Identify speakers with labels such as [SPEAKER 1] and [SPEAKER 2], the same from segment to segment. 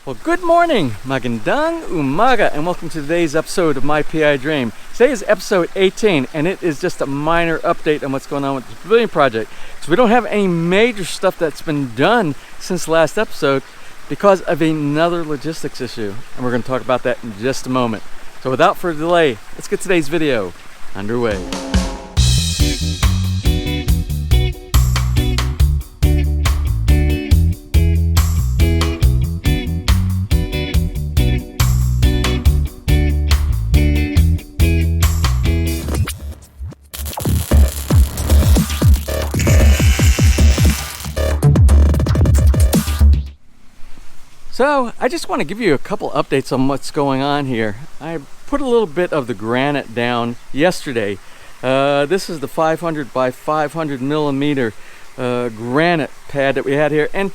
[SPEAKER 1] Well, good morning, magandang umaga, and welcome to today's episode of My PI Dream. Today is episode 18, and it is just a minor update on what's going on with the Pavilion project. So we don't have any major stuff that's been done since the last episode because of another logistics issue, and we're going to talk about that in just a moment. So without further delay, let's get today's video underway. So I just want to give you a couple updates on what's going on here. I put a little bit of the granite down yesterday. This is the 500 by 500 millimeter granite pad that we had here. And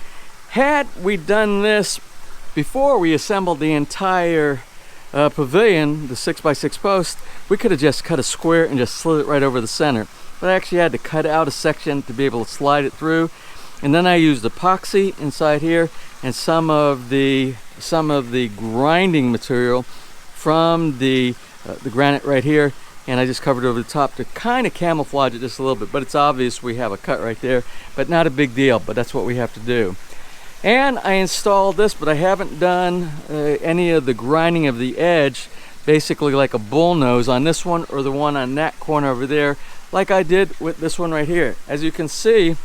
[SPEAKER 1] had we done this before we assembled the entire pavilion, the 6x6 post, we could have just cut a square and just slid it right over the center. But I actually had to cut out a section to be able to slide it through. And then I used epoxy inside here and some of the grinding material from the granite right here, and I just covered over the top to kind of camouflage it just a little bit. But it's obvious we have a cut right there, but not a big deal, but that's what we have to do. And I installed this, but I haven't done any of the grinding of the edge, basically like a bullnose on this one or the one on that corner over there, like I did with this one right here. As you can see,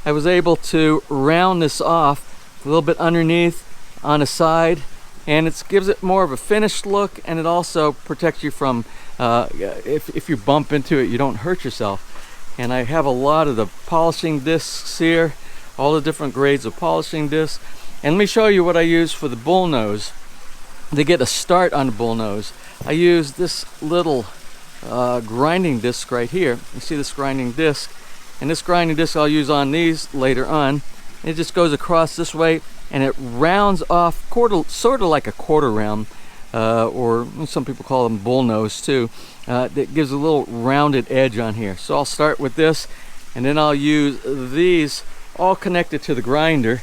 [SPEAKER 1] I was able to round this off a little bit underneath on the side, and it gives it more of a finished look, and it also protects you from if you bump into it, you don't hurt yourself. And I have a lot of the polishing discs here, all the different grades of polishing discs. And let me show you what I use for the bullnose. To get a start on the bullnose, I use this little grinding disc right here. You see this grinding disc? And this grinding disc I'll use on these later on. It just goes across this way and it rounds off sort of like a quarter round, or some people call them bullnose too. That gives a little rounded edge on here. So I'll start with this, and then I'll use these all connected to the grinder,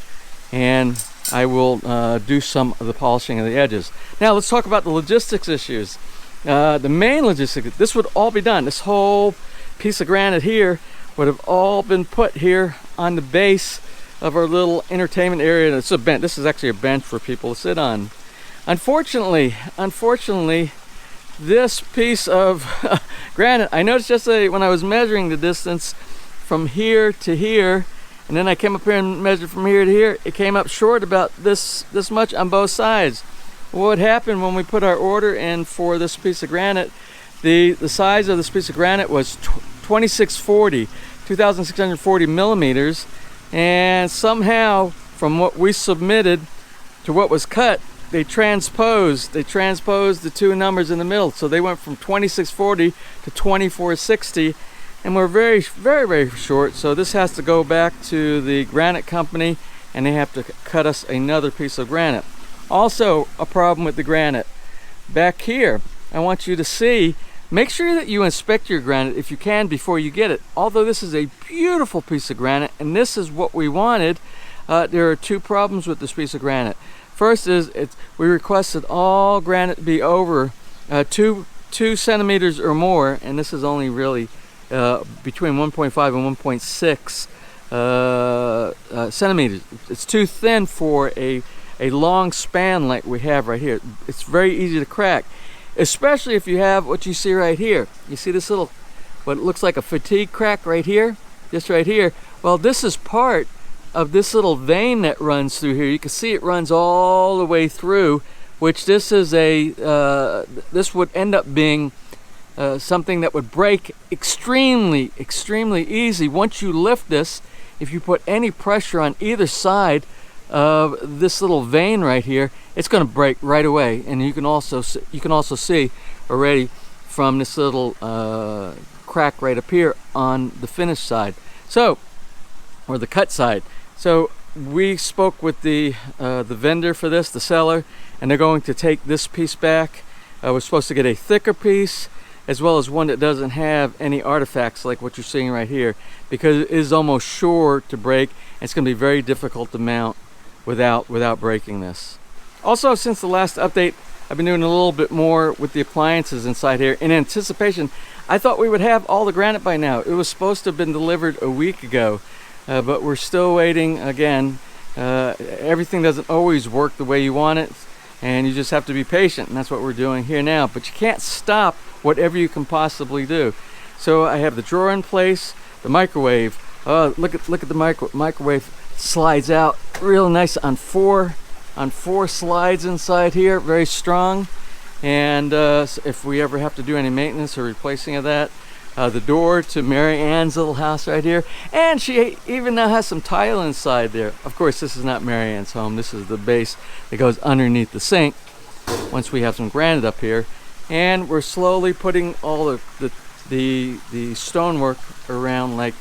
[SPEAKER 1] and I will do some of the polishing of the edges. Now let's talk about the logistics issues. The main logistics, this would all be done. This whole piece of granite here would have all been put here on the base of our little entertainment area. It's a bench. This is actually a bench for people to sit on. Unfortunately, this piece of granite, I noticed yesterday when I was measuring the distance from here to here, and then I came up here and measured from here to here, it came up short about this much on both sides. What happened when we put our order in for this piece of granite, the size of this piece of granite was 2640 millimeters, and somehow from what we submitted to what was cut, they transposed the two numbers in the middle. So they went from 2640 to 2460, and we're very, very, very short. So this has to go back to the granite company, and they have to cut us another piece of granite. Also, a problem with the granite back here, I want you to see, make sure that you inspect your granite if you can before you get it. Although this is a beautiful piece of granite and this is what we wanted, there are two problems with this piece of granite. First is we requested all granite be over 2 centimeters or more, and this is only really between 1.5 and 1.6 centimeters. It's too thin for a long span like we have right here. It's very easy to crack. Especially if you have what you see right here. You see this little, what looks like a fatigue crack right here? Just right here. Well, this is part of this little vein that runs through here. You can see it runs all the way through, which this is this would end up being something that would break extremely, extremely easy. Once you lift this, if you put any pressure on either side of this little vein right here, it's going to break right away. And you can also see already from this little crack right up here on the finished side, so, or the cut side. So we spoke with the vendor for this, the seller, and they're going to take this piece back. We're supposed to get a thicker piece, as well as one that doesn't have any artifacts like what you're seeing right here, because it is almost sure to break, and it's going to be very difficult to mount without breaking this. Also, since the last update, I've been doing a little bit more with the appliances inside here in anticipation. I thought we would have all the granite by now. It was supposed to have been delivered a week ago, but we're still waiting again. Everything doesn't always work the way you want it, and you just have to be patient, and that's what we're doing here now. But you can't stop whatever you can possibly do. So I have the drawer in place, the microwave. Look at the microwave slides out real nice on four slides inside here, very strong. And if we ever have to do any maintenance or replacing of that, the door to Mary Ann's little house right here, and she even now has some tile inside there. Of course, this is not Mary Ann's home. This is the base that goes underneath the sink once we have some granite up here. And we're slowly putting all the stonework around, like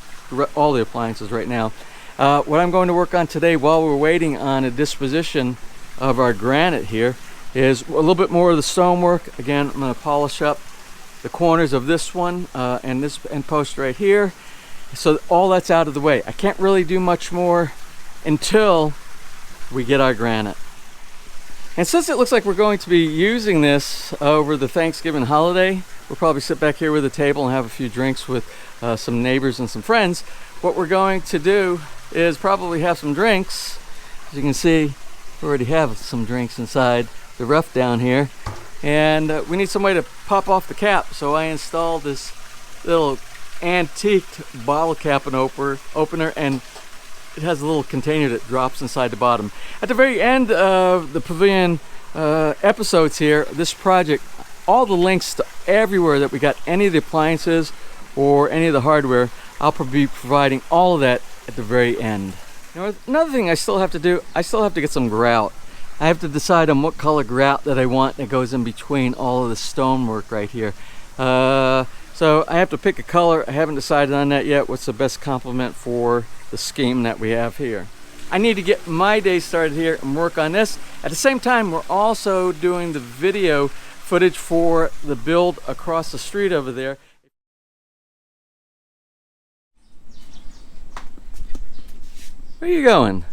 [SPEAKER 1] all the appliances right now. What I'm going to work on today while we're waiting on a disposition of our granite here is a little bit more of the stonework. Again, I'm going to polish up the corners of this one and this end post right here, so all that's out of the way. I can't really do much more until we get our granite. And since it looks like we're going to be using this over the Thanksgiving holiday, we'll probably sit back here with a table and have a few drinks with some neighbors and some friends. What we're going to do is probably have some drinks. As you can see, we already have some drinks inside the rough down here, and we need some way to pop off the cap, so I installed this little antiqued bottle cap and opener, and it has a little container that drops inside the bottom. At the very end of the Pavilion episodes here, this project, all the links to everywhere that we got any of the appliances or any of the hardware, I'll be providing all of that at the very end. Now, another thing I still have to do, I still have to get some grout. I have to decide on what color grout that I want that goes in between all of the stonework right here. So I have to pick a color. I haven't decided on that yet. What's the best complement for the scheme that we have here? I need to get my day started here and work on this. At the same time, we're also doing the video footage for the build across the street over there. Where are you going?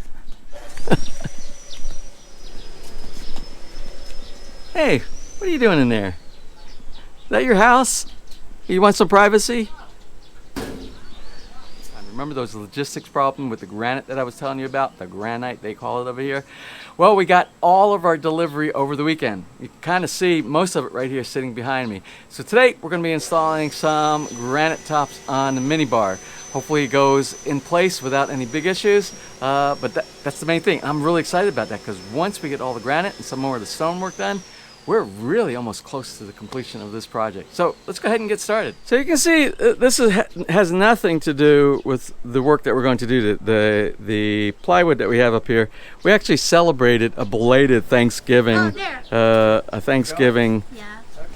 [SPEAKER 1] Hey, what are you doing in there? Is that your house? You want some privacy? Remember those logistics problem with the granite that I was telling you about? The granite, they call it over here. Well, we got all of our delivery over the weekend. You can kind of see most of it right here sitting behind me. So today we're going to be installing some granite tops on the minibar. Hopefully it goes in place without any big issues, but that's the main thing. I'm really excited about that, because once we get all the granite and some more of the stonework done, we're really almost close to the completion of this project. So let's go ahead and get started. So you can see this has nothing to do with the work that we're going to do. The plywood that we have up here, we actually celebrated a belated Thanksgiving, a Thanksgiving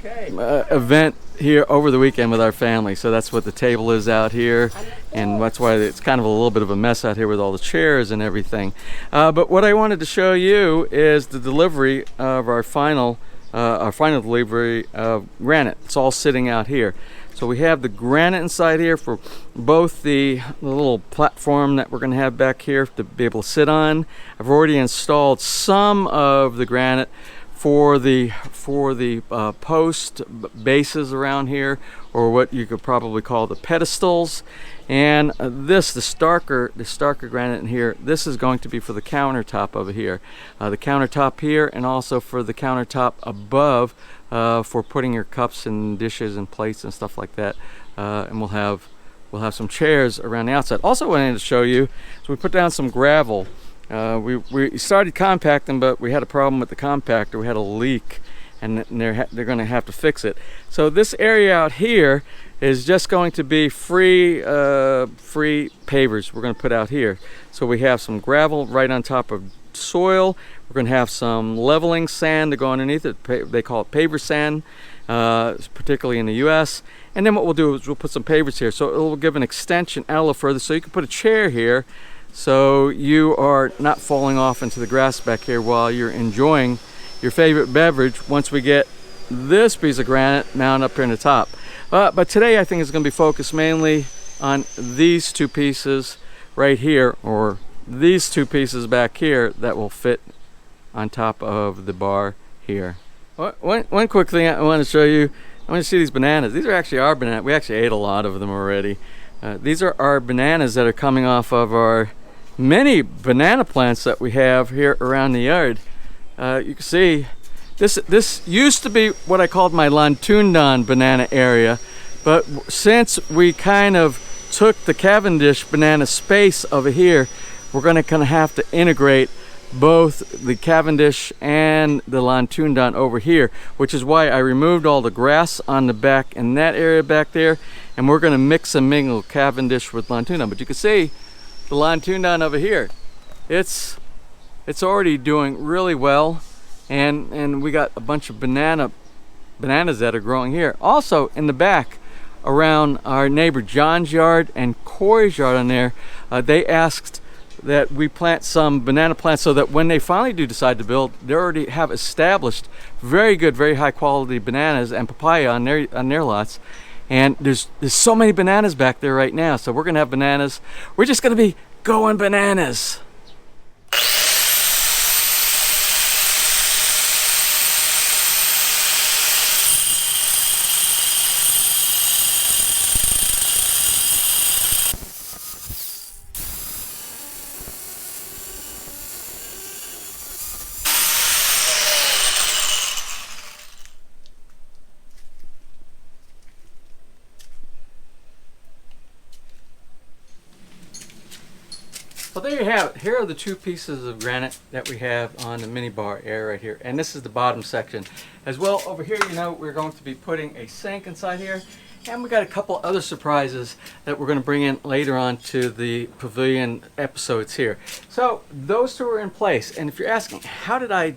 [SPEAKER 1] event here over the weekend with our family. So that's what the table is out here, and that's why it's kind of a little bit of a mess out here with all the chairs and everything. But what I wanted to show you is the delivery of our final delivery of granite. It's all sitting out here. So we have the granite inside here for both the little platform that we're going to have back here to be able to sit on. I've already installed some of the granite for the post bases around here, or what you could probably call the pedestals. And the starker granite in here, this is going to be for the countertop over here. The countertop here, and also for the countertop above, for putting your cups and dishes and plates and stuff like that. And we'll have some chairs around the outside. Also wanted to show you, so we put down some gravel. We started compacting, but we had a problem with the compactor. We had a leak, and they're going to have to fix it. So this area out here is just going to be free pavers we're going to put out here. So we have some gravel right on top of soil. We're going to have some leveling sand to go underneath it. They call it paver sand, particularly in the US. And then what we'll do is we'll put some pavers here, so it will give an extension out a little further, so you can put a chair here, so you are not falling off into the grass back here while you're enjoying your favorite beverage once we get this piece of granite mounted up here in the top. But today I think it's going to be focused mainly on these two pieces right here, or these two pieces back here that will fit on top of the bar here. One quick thing I want to show you. I want to see these bananas. These are actually our bananas. We actually ate a lot of them already. These are our bananas that are coming off of our many banana plants that we have here around the yard. You can see this used to be what I called my Lantundon banana area, but since we kind of took the Cavendish banana space over here, we're going to kind of have to integrate both the Cavendish and the Lantundon over here, which is why I removed all the grass on the back in that area back there, and we're going to mix and mingle Cavendish with Lantundon. But you can see the Lantundon over here, it's already doing really well, and we got a bunch of bananas that are growing here. Also in the back around our neighbor John's yard and Corey's yard on there, they asked that we plant some banana plants so that when they finally do decide to build, they already have established very good, very high quality bananas and papaya on their lots. And there's so many bananas back there right now, so we're gonna have bananas. We're just gonna be going bananas. Well, there you have it. Here are the two pieces of granite that we have on the minibar air right here. And this is the bottom section. As well, over here, you know, we're going to be putting a sink inside here. And we got a couple other surprises that we're going to bring in later on to the Pavilion episodes here. So those two are in place. And if you're asking, how did I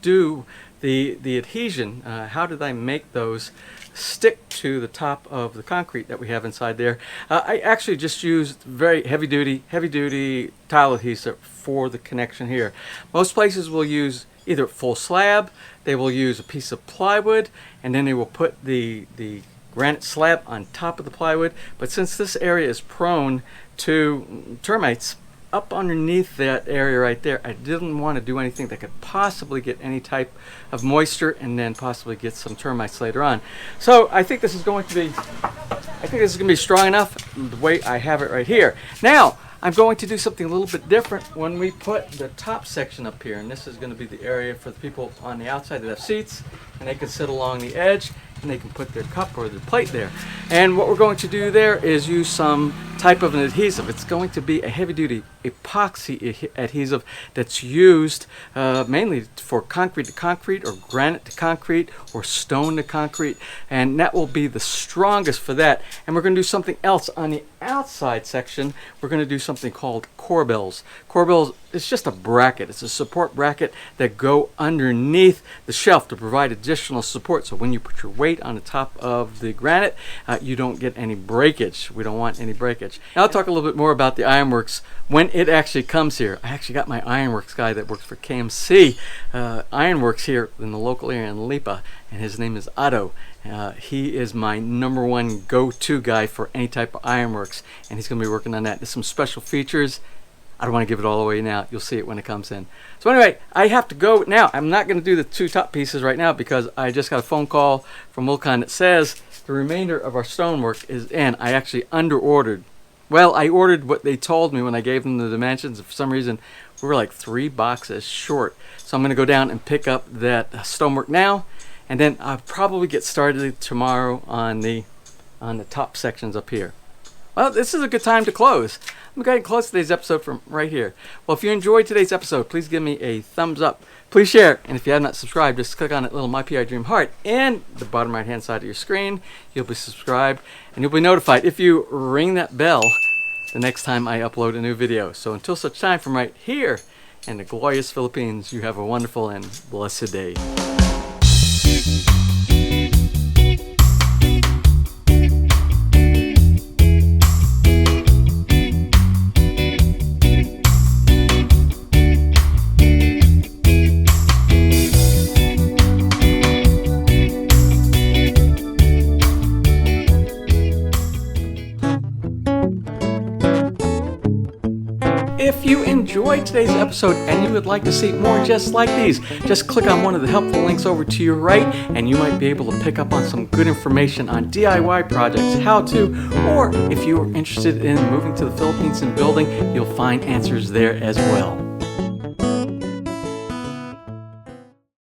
[SPEAKER 1] do the adhesion? How did I make those stick to the top of the concrete that we have inside there? I actually just used very heavy duty tile adhesive for the connection here. Most places will use either full slab, they will use a piece of plywood, and then they will put the granite slab on top of the plywood. But since this area is prone to termites, up underneath that area right there, I didn't want to do anything that could possibly get any type of moisture and then possibly get some termites later on. So I think this is going to be strong enough the way I have it right here. Now I'm going to do something a little bit different when we put the top section up here, and this is going to be the area for the people on the outside that have seats, and they can sit along the edge and they can put their cup or their plate there. And what we're going to do there is use some type of an adhesive. It's going to be a heavy-duty epoxy adhesive that's used mainly for concrete to concrete or granite to concrete or stone to concrete, and that will be the strongest for that. And we're going to do something else on the outside section. We're going to do something called corbels. Corbels, it's just a bracket. It's a support bracket that go underneath the shelf to provide additional support, so when you put your weight on the top of the granite, you don't get any breakage. We don't want any breakage. Now I'll talk a little bit more about the Ironworks when it actually comes here. I actually got my Ironworks guy that works for KMC Ironworks here in the local area in Lipa, and his name is Otto. He is my #1 go-to guy for any type of Ironworks, and he's going to be working on that. There's some special features. I don't want to give it all away now. You'll see it when it comes in. So anyway, I have to go now. I'm not going to do the two top pieces right now because I just got a phone call from Wilcon that says the remainder of our stonework is in. I actually under-ordered. Well, I ordered what they told me when I gave them the dimensions, and for some reason we were like 3 boxes short. So I'm going to go down and pick up that stonework now, and then I'll probably get started tomorrow on the top sections up here. Well, this is a good time to close. I'm going to close today's episode from right here. Well, if you enjoyed today's episode, please give me a thumbs up. Please share, and if you have not subscribed, just click on that little MyPI Dream heart in the bottom right hand side of your screen. You'll be subscribed, and you'll be notified if you ring that bell the next time I upload a new video. So until such time, from right here in the glorious Philippines, you have a wonderful and blessed day. If you enjoyed enjoyed today's episode and you would like to see more just like these, just click on one of the helpful links over to your right and you might be able to pick up on some good information on DIY projects, how to, or if you're interested in moving to the Philippines and building, you'll find answers there as well.